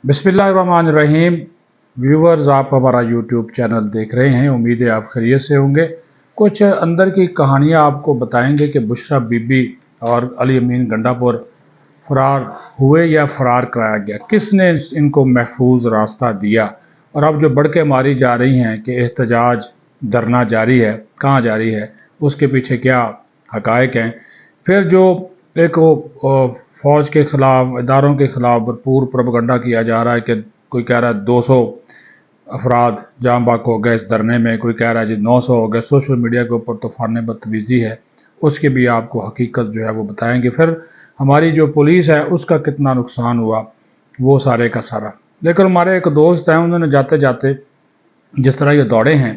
बिस्मिल्लाहिर्रहमानिर्रहीम। व्यूवर्स, आप हमारा यूट्यूब चैनल देख रहे हैं, उम्मीद है आप खैरियत से होंगे। कुछ अंदर की कहानियां आपको बताएंगे कि बुशरा बीबी और अली अमीन गंडापुर फरार हुए या फरार कराया गया, किसने इनको महफूज रास्ता दिया, और अब जो बढ़के मारी जा रही हैं कि एहतजाज धरना जारी है, कहाँ जारी है, उसके पीछे क्या हकायक हैं। फिर जो एक फ़ौज के ख़िलाफ़, इदारों के ख़िलाफ़ भरपूर प्रोपेगेंडा किया जा रहा है कि कोई कह रहा है 200 अफराद जाम बाक हो गए इस धरने में, कोई कह रहा है जी 900 हो गए। सोशल मीडिया के ऊपर तूफ़ान बदतमीज़ी है, उसकी भी आपको हकीकत जो है वो बताएंगे। फिर हमारी जो पुलिस है उसका कितना नुकसान हुआ, वो सारे का सारा। लेकिन हमारे एक दोस्त हैं, उन्होंने जाते जाते जिस तरह ये दौड़े हैं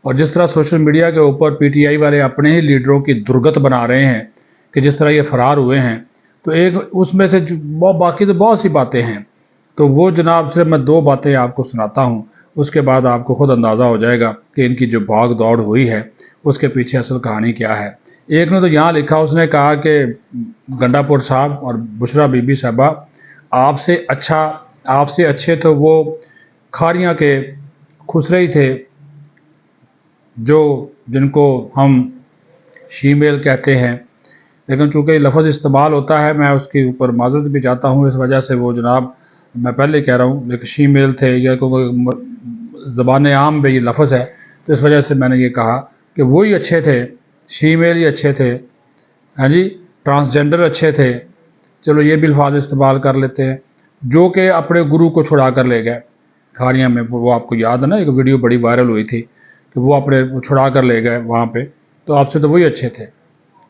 और जिस तरह सोशल मीडिया के ऊपर पीटीआई वाले अपने ही लीडरों की दुर्गत बना रहे हैं कि जिस तरह ये फरार हुए हैं, तो एक उसमें से बाकी तो बहुत सी बातें हैं। तो वो जनाब सिर्फ मैं दो बातें आपको सुनाता हूँ, उसके बाद आपको खुद अंदाज़ा हो जाएगा कि इनकी जो भाग दौड़ हुई है उसके पीछे असल कहानी क्या है। एक ने तो यहाँ लिखा, उसने कहा कि गंडापुर साहब और बुशरा बीबी साहबा, आपसे अच्छे तो वो खारियाँ के खुसरे ही थे, जो जिनको हम शीमेल कहते हैं। लेकिन चूँकि लफ्ज़ इस्तेमाल होता है, मैं उसके ऊपर माज़रत भी चाहता हूँ इस वजह से। वो जनाब, मैं पहले कह रहा हूँ, लेकिन शीमेल थे या क्योंकि ज़बान आम में ये लफ्ज़ है, तो इस वजह से मैंने ये कहा कि वही अच्छे थे, शीमेल ही अच्छे थे। हाँ जी, ट्रांसजेंडर अच्छे थे, चलो ये भी अल्फाज इस्तेमाल कर लेते हैं, जो कि अपने गुरु को छुड़ा कर ले गए खारियाँ में। वो आपको याद है ना, एक वीडियो बड़ी वायरल हुई थी कि वो अपने छुड़ा कर ले गए वहाँ पे, तो आपसे तो वही अच्छे थे।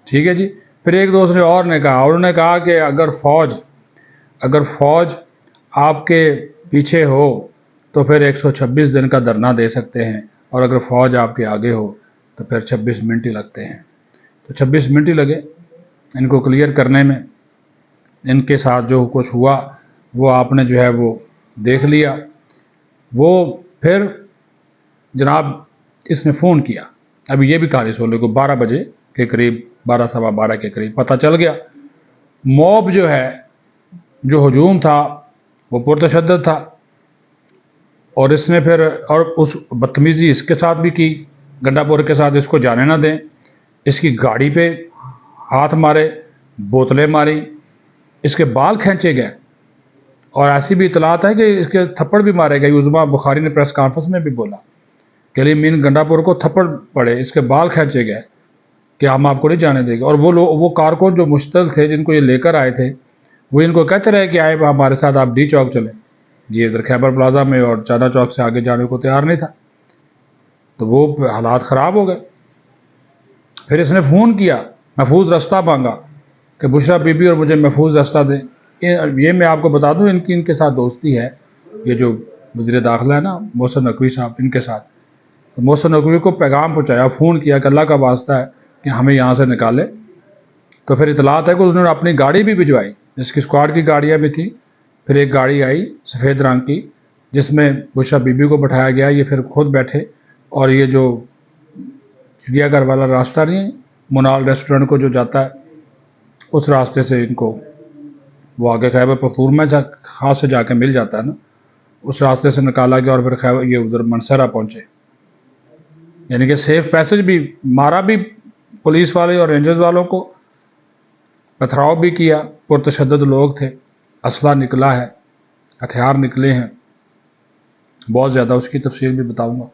ठीक है जी। फिर एक दूसरे और ने कहा, उन्होंने कहा कि अगर फ़ौज आपके पीछे हो तो फिर 126 दिन का धरना दे सकते हैं, और अगर फ़ौज आपके आगे हो तो फिर 26 मिनट ही लगते हैं। तो 26 मिनट ही लगे इनको क्लियर करने में। इनके साथ जो कुछ हुआ वो आपने जो है वो देख लिया। वो फिर जनाब इसने फ़ोन किया, अभी ये भी कहानी सुन लो, को 12 बजे के करीब, 12 सवा 12 के करीब पता चल गया। मॉब जो है, जो हजूम था वो पुरतशद्दद था, और इसने फिर और उस बदतमीज़ी इसके साथ भी की, गंडापुर के साथ, इसको जाने ना दें। इसकी गाड़ी पे हाथ मारे, बोतलें मारी, इसके बाल खींचे गए, और ऐसी भी इतलात है कि इसके थप्पड़ भी मारे गए। उज़मा बुखारी ने प्रेस कॉन्फ्रेंस में भी बोला कि अली अमीन गंडापुर को थप्पड़ पड़े, इसके बाल खींचे गए कि हम आपको नहीं जाने देंगे। और वो कारकुन जो मुश्तल थे, जिनको ये लेकर आए थे, वो इनको कहते रहे कि आए हमारे साथ, आप डी चौक चलें। ये इधर खैबर प्लाजा में और चांदा चौक से आगे जाने को तैयार नहीं था, तो वो हालात ख़राब हो गए। फिर इसने फ़ोन किया, महफूज रास्ता मांगा कि बुशरा बीबी और मुझे महफूज रास्ता दें। ये मैं आपको बता दूं, इनके साथ दोस्ती है, ये जो वज़ीर दाखिला है ना, मोहसिन नकवी साहब, इनके साथ। तो मोहसिन नकवी को पैगाम पहुँचाया, फ़ोन किया कि अल्लाह का वास्ता है कि हमें यहाँ से निकाले। तो फिर इतलात है कि उन्होंने अपनी गाड़ी भी भिजवाई, जिसकी स्क्वाड की गाड़ियाँ भी थी। फिर एक गाड़ी आई सफ़ेद रंग की, जिसमें बुशरा बीबी को बैठाया गया, ये फिर खुद बैठे, और ये जो चिड़ियाघर वाला रास्ता नहीं है, मुनाल रेस्टोरेंट को जो जाता है, उस रास्ते से इनको, वो आगे खैबर पख्तूनख्वा खास से जाके मिल जाता है ना, उस रास्ते से निकाला गया, और फिर खैबर ये उधर मनसरा पहुँचे। यानी कि सेफ पैसेज भी मारा, भी पुलिस वाले और रेंजर्स वालों को पथराव भी किया। पुरतशद्दद लोग थे, असला निकला है, हथियार निकले हैं बहुत ज़्यादा, उसकी तफसील भी बताऊँगा।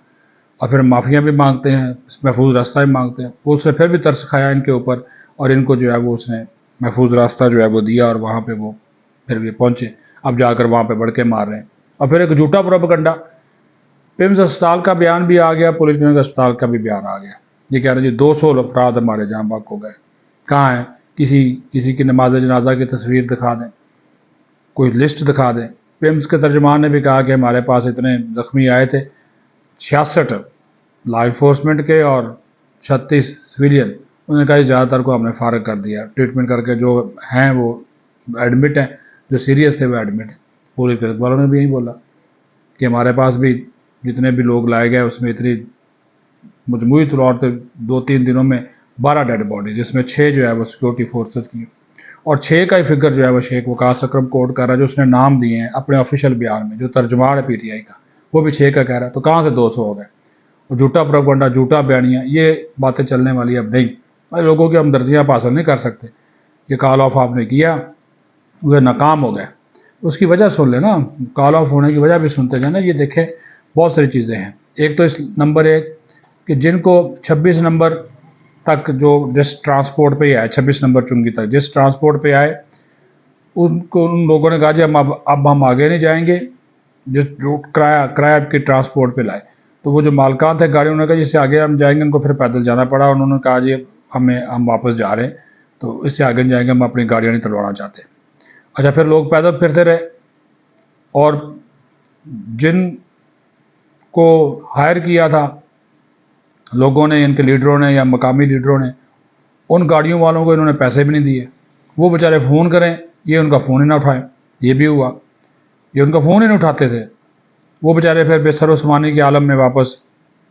और फिर माफ़िया भी मांगते हैं, महफूज रास्ता भी मांगते हैं। वो उसने फिर भी तरस खाया इनके ऊपर, और इनको जो है वो उसने महफूज रास्ता जो है वो दिया, और वहाँ पे वो फिर भी पहुँचे। अब जाकर वहाँ पे बढ़ के मार रहे हैं। और फिर एक झूठा प्रोपेगेंडा, पिम्स अस्पताल का बयान भी आ गया, पुलिस में अस्पताल का भी बयान आ गया। ये कह रहे हैं जी 200 अफराद हमारे जाँ बाक हो गए। कहाँ हैं? किसी की नमाज जनाजा की तस्वीर दिखा दें, कोई लिस्ट दिखा दें। पिम्स के तर्जमान ने भी कहा कि हमारे पास इतने ज़ख्मी आए थे, 66 लॉ इन्फोर्समेंट के और 36 सिविलियन। उन्होंने कहा ज़्यादातर को हमने फारग कर दिया, ट्रीटमेंट करके, जो हैं वो एडमिट हैं, जो सीरियस थे वो एडमिट हैं। पुलिस वालों ने भी यही बोला कि हमारे पास भी जितने भी लोग लाए गए, उसमें इतनी मजमूई तौर पर 2-3 दिनों में 12 डेड बॉडी, जिसमें 6 जो है वो सिक्योरिटी फोर्सेस की, اور 6 کا ہی فگر جو ہے وہ شیخ وقاص اکرم کوٹ کر رہا ہے، جو اس نے نام دیے ہیں اپنے آفیشیل بیان میں، جو ترجمان ہے پی ٹی آئی کا، وہ بھی 6 کا کہہ رہا ہے، تو کہاں سے 200 ہو گئے؟ اور جھوٹا پروپیگنڈا، جھوٹا بیانیہ، یہ باتیں چلنے والی اب نہیں۔ بھائی لوگوں کی ہمدردیاں آپ حاصل نہیں کر سکتے۔ یہ کال آف آپ نے کیا، وہ ناکام ہو گئے، اس کی وجہ سن لیں نا، کال آف ہونے کی وجہ بھی سنتے جائیں نا۔ یہ دیکھیں بہت ساری چیزیں ہیں۔ ایک تو اس نمبر 1 کہ جن کو 26 نمبر تک جو جس ٹرانسپورٹ پہ ہی آئے، 26 نمبر چنگی تک جس ٹرانسپورٹ پہ آئے، ان لوگوں نے کہا جی اب ہم آگے نہیں جائیں گے، جو کرایہ کی ٹرانسپورٹ پہ لائے، تو وہ جو مالکان تھے گاڑی، انہوں نے کہا جس سے آگے ہم جائیں گے ان کو پھر پیدل جانا پڑا، انہوں نے کہا جی ہم واپس جا رہے ہیں، تو اس سے آگے نہیں جائیں گے، ہم اپنی گاڑیاں نہیں تلوانا چاہتے۔ اچھا، پھر لوگ پیدل پھرتے رہے، اور جن کو ہائر کیا تھا لوگوں نے، ان کے لیڈروں نے یا مقامی لیڈروں نے، ان گاڑیوں والوں کو انہوں نے پیسے بھی نہیں دیے۔ وہ بیچارے فون کریں، یہ ان کا فون ہی نہ اٹھائیں، یہ بھی ہوا، یہ ان کا فون ہی نہیں اٹھاتے تھے۔ وہ بیچارے پھر بے سر و سامانی کے عالم میں واپس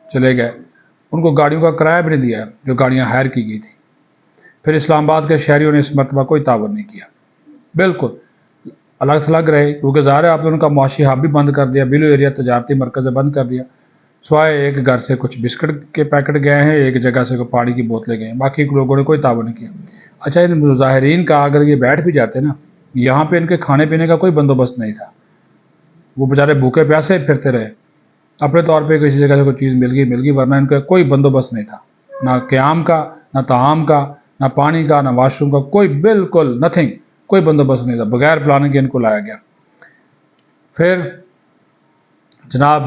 چلے گئے، ان کو گاڑیوں کا کرایہ بھی نہیں دیا جو گاڑیاں ہائر کی گئی تھیں۔ پھر اسلام آباد کے شہریوں نے اس مرتبہ کوئی تعاون نہیں کیا، بالکل الگ تھلگ رہے، کیونکہ ظاہر ہے آپ نے ان کا معاشی ہب بھی بند کر دیا، بلو ایریا تجارتی مرکز بند کر دیا، سوائے ایک گھر سے کچھ بسکٹ کے پیکٹ گئے ہیں، ایک جگہ سے پانی کی بوتلیں گئے ہیں، باقی لوگوں نے کوئی تعاون نہیں کیا۔ اچھا، ان مظاہرین کا اگر یہ بیٹھ بھی جاتے نا، یہاں پہ ان کے کھانے پینے کا کوئی بندوبست نہیں تھا، وہ بیچارے بھوکے پیاسے پھرتے رہے، اپنے طور پہ کسی جگہ سے کوئی چیز مل گئی، ورنہ ان کا کوئی بندوبست نہیں تھا، نہ قیام کا، نہ طعام کا، نہ پانی کا، نہ واش روم کا، کوئی بالکل نتھنگ، کوئی بندوبست نہیں تھا، بغیر پلاننگ کے ان کو لایا گیا۔ پھر جناب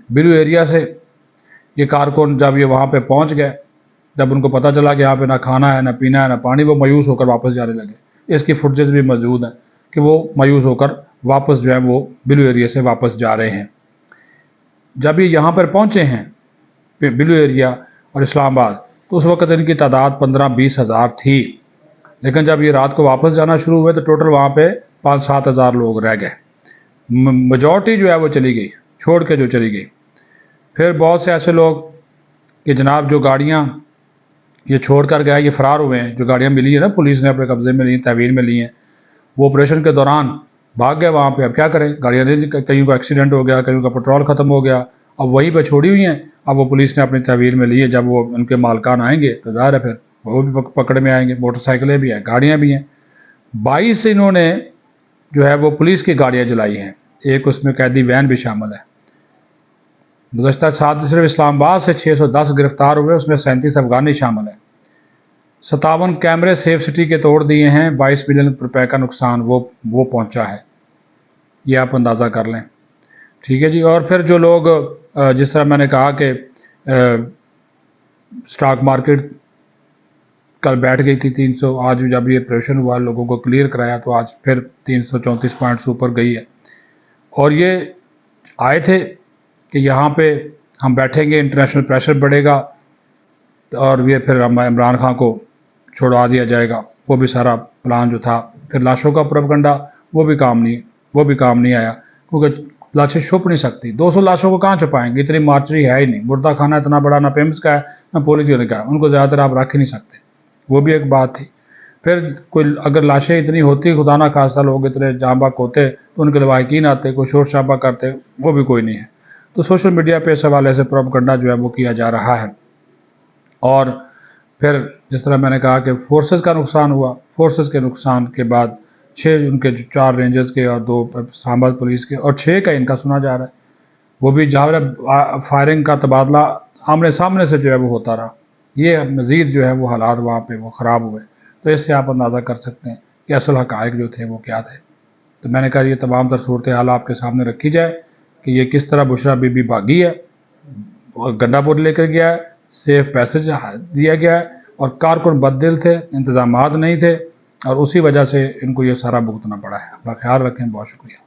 بلو ایریا سے یہ کارکن جب یہ وہاں پہ پہنچ گئے، جب ان کو پتہ چلا کہ یہاں پہ نہ کھانا ہے، نہ پینا ہے، نہ پانی، وہ مایوس ہو کر واپس جانے لگے۔ اس کی فوٹیج بھی موجود ہیں کہ وہ مایوس ہو کر واپس جو ہے وہ بلو ایریا سے واپس جا رہے ہیں۔ جب یہ یہاں پر پہنچے ہیں بلو ایریا اور اسلام آباد، تو اس وقت ان کی تعداد 15-20 ہزار تھی، لیکن جب یہ رات کو واپس جانا شروع ہوئے تو ٹوٹل وہاں پہ 5-7 ہزار لوگ رہ گئے، میجورٹی جو ہے وہ چلی گئی، چھوڑ کے جو چلی گئی۔ پھر بہت سے ایسے لوگ کہ جناب جو گاڑیاں یہ چھوڑ کر گئے، یہ فرار ہوئے ہیں، جو گاڑیاں ملی ہیں نا پولیس نے اپنے قبضے میں لی، تحویل میں لی ہیں، وہ آپریشن کے دوران بھاگ گئے وہاں پہ۔ اب کیا کریں، گاڑیاں کئیوں کا ایکسیڈنٹ ہو گیا، کئیوں کا پیٹرول ختم ہو گیا، اب وہیں پہ چھوڑی ہوئی ہیں، اب وہ پولیس نے اپنی تحویل میں لی ہے۔ جب وہ ان کے مالکان آئیں گے تو ظاہر ہے پھر وہ بھی پکڑ میں آئیں گے، موٹر سائیکلیں بھی ہیں، گاڑیاں بھی ہیں۔ 22 انہوں نے جو ہے وہ پولیس کی گاڑیاں جلائی ہیں، ایک اس میں قیدی وین بھی شامل ہے۔ گزشتہ 7 صرف اسلام آباد سے 610 گرفتار ہوئے، اس میں 37 افغانی شامل ہیں۔ 57 کیمرے سیف سٹی کے توڑ دیے ہیں، 22 ملین روپے کا نقصان وہ پہنچا ہے، یہ آپ اندازہ کر لیں، ٹھیک ہے جی۔ اور پھر جو لوگ جس طرح میں نے کہا کہ سٹاک مارکیٹ کل بیٹھ گئی تھی 300، آج جب یہ آپریشن ہوا لوگوں کو کلیئر کرایا تو آج پھر 334 پوائنٹس اوپر گئی ہے۔ اور یہ آئے تھے کہ یہاں پہ ہم بیٹھیں گے، انٹرنیشنل پریشر بڑھے گا اور یہ پھر عمران خان کو چھوڑوا دیا جائے گا، وہ بھی سارا پلان جو تھا۔ پھر لاشوں کا پروپیگنڈا وہ بھی کام نہیں آیا، کیونکہ لاشیں چھپ نہیں سکتی، 200 لاشوں کو کہاں چھپائیں گے، اتنی مارچری ہے ہی نہیں، مردہ خانہ اتنا بڑا نہ پیمز کا ہے نہ پولیس کا ہے، ان کو زیادہ تر آپ رکھ ہی نہیں سکتے، وہ بھی ایک بات تھی۔ پھر کوئی اگر لاشیں اتنی ہوتی، خدا نہ خواستہ لوگ اتنے جاں بحق ہوتے تو ان کے لواحقین آتے، کوئی شور شرابہ کرتے، وہ بھی کوئی نہیں ہے۔ تو سوشل میڈیا پہ اس حوالے سے پروپیگنڈا جو ہے وہ کیا جا رہا ہے۔ اور پھر جس طرح میں نے کہا کہ فورسز کا نقصان ہوا، فورسز کے نقصان کے بعد 6 ان کے 4 رینجرز کے اور 2 اسلام آباد پولیس کے اور 6 کا ان کا سنا جا رہا ہے، وہ بھی ظاہر ہے فائرنگ کا تبادلہ آمنے سامنے سے جو ہے وہ ہوتا رہا، یہ مزید جو ہے وہ حالات وہاں پہ وہ خراب ہوئے۔ تو اس سے آپ اندازہ کر سکتے ہیں کہ اصل حقائق جو تھے وہ کیا تھے۔ تو میں نے کہا یہ تمام تر صورتحال آپ کے سامنے رکھی جائے کہ یہ کس طرح بشرا بی بی بھاگی ہے، گنڈا پور لے کر گیا ہے، سیف پیسج دیا گیا ہے، اور کارکن بد دل تھے، انتظامات نہیں تھے، اور اسی وجہ سے ان کو یہ سارا بھگتنا پڑا ہے۔ اپنا خیال رکھیں، بہت شکریہ۔